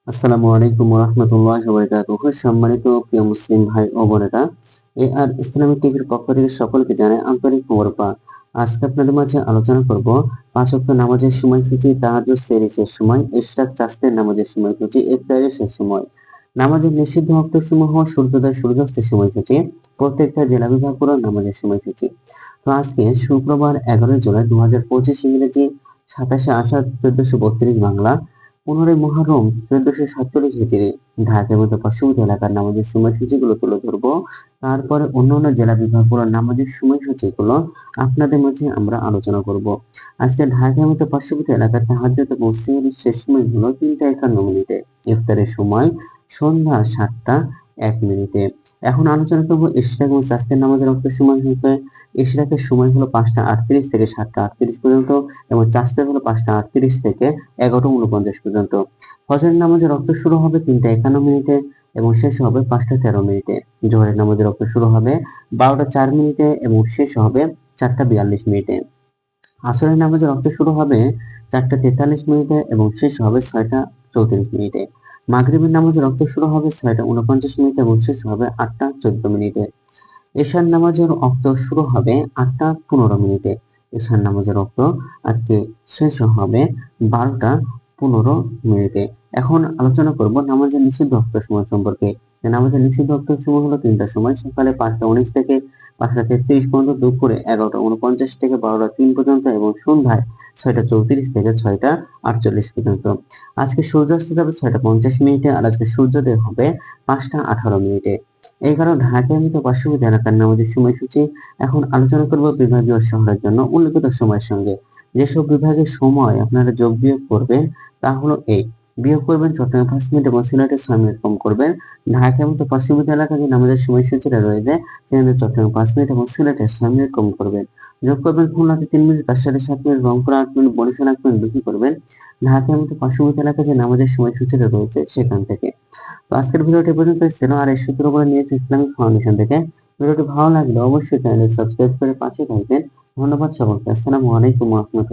আসসালামু আলাইকুম ওয়া রাহমাতুল্লাহি ওয়া বারাকাতুহু। সম্মানিত প্রিয় মুসলিম ভাই ও বোনেরা, আর ইসলামিক টিভির পক্ষ থেকে সকলকে জানাই আন্তরিক মোবারকবাদ। আজকে আপনাদের মাঝে আলোচনা করব ৫ ওয়াক্ত নামাজের সময়সূচি, তাহাজ্জুদ সেহরির শেষ সময়, ইশরাক চাঁদের নামাজের সময়সূচি, ইফতারের শেষ সময়, নামাজের নিষিদ্ধ ওয়াক্তসমূহ, সূর্যোদয় সূর্যাস্তের সময়সূচি, প্রত্যেকটা জেলা বিভাগ পুরো নামাজের সময়সূচি। তো আজকে শুক্রবার ১১ জুলাই ২০২৫ ইংরেজি, ২৭শে আষাঢ় ১৪৩২ বাংলা, ১৫ই মুহররম ১৪৪৭ হিজরি। ঢাকার মতো পার্শ্ববর্তী এলাকার নামাজের সময়সূচিগুলো তুলে ধরবো। তারপরে অন্যান্য জেলা বিভাগগুলোর নামাজের সময়সূচিগুলো আপনাদের মাঝে আমরা আলোচনা করব। আজকে ঢাকার মতো পার্শ্ববর্তী এলাকার তাহাজ্জুদ এবং সেহরির শেষ সময় হলো ৩টা ৫১ মিনিটে। ইফতারের সময় সন্ধ্যা ৭টা ১ মিনিটে। এখন আলোচনা করব ইশরাক এবং চাঁদের নামাজের রক্তের সময় হতে। ইশরাকের সময় হলো ৫টা ৩৮ থেকে ৭টা ৩৮ পর্যন্ত এবং চাঁদের হলো ৫টা ৩৮ থেকে ১১টা ৪৯ পর্যন্ত। ফজরের নামাজের রক্ত শুরু হবে ৩টা ৫১ মিনিটে এবং শেষ হবে ৫টা ১৩ মিনিটে। জোহরের নামাজের রক্ত শুরু হবে ১২টা ৪ মিনিটে এবং শেষ হবে ৪টা ৪২ মিনিটে। আসরের নামাজের রক্ত শুরু হবে ৪টা ৪৩ মিনিটে এবং শেষ হবে ৬টা ৩৪ মিনিটে। মাগরিবের নামাজের রক্ত শুরু হবে ৬টা ৪৯ মিনিটে এবং শেষ হবে ৮টা ১৪ মিনিটে। এশার নামাজের রক্ত শুরু হবে ৮টা ১৫ মিনিটে। এশার নামাজের রক্ত আজকে শেষ হবে ১২টা ১৫ মিনিটে। এখন আলোচনা করব নামাজের নিষিদ্ধ ওয়াক্তের সময় সম্পর্কে। নামাজের নিষিদ্ধ ওয়াক্তের সময় হলো ৩টা সময়: সকালে ৫টা ১৯ থেকে ৫টা ৩৩ পর্যন্ত, দুপুরে ১১টা ৪৯ থেকে ১২টা ৩ পর্যন্ত এবং সন্ধ্যায় ৬টা ৩৪ থেকে ৬টা ৪৮ পর্যন্ত। আজকে সূর্যাস্ত যাবে ৬টা ৫০ মিনিটে আর আজকে সূর্যোদয় হবে ৫টা ১৮ মিনিটে। এই কারণে ঢাকার মতো পার্শ্ববর্তী এলাকার নামাজের সময়সূচি। এখন আলোচনা করব বিভাগীয় শহরের জন্য উল্লেখিত সময়ের সঙ্গে। যেসব বিভাগের সময় আপনারা যোগ বিয়োগ করবেন তা হলো এই: বিয়োগ করবেন চট্টগ্রাম ৫ মিনিট এবং সিলেটে ৬ মিনিট কম করবেন। ঢাকার মতো পার্শ্ববর্তী এলাকায় যে নামাজের সময়সূচিটা রয়েছে সেখানে চট্টগ্রাম ৫ মিনিট এবং সিলেটে ৬ মিনিট কম করবেন। যোগ করবেন খুলনাতে ৩ মিনিট, রাজশাহীতে ৭ মিনিট, রংপুরে ৮ মিনিট, বরিশালে ৮ মিনিট বেশি করবেন ঢাকার মতো পার্শ্ববর্তী এলাকায় যে নামাজের সময়সূচিটা রয়েছে সেখান থেকে। তো আজকের ভিডিওটি পর্যন্ত ছিল, আর এই সূত্র করে নিয়েছে ইসলামিক ফাউন্ডেশন থেকে। ভিডিওটি ভালো লাগলে অবশ্যই চ্যানেল সাবস্ক্রাইব করে পাশে থাকবেন। ধন্যবাদ সকলকে। আসসালামু আলাইকুম ওয়া রাহমাতুল্লাহ।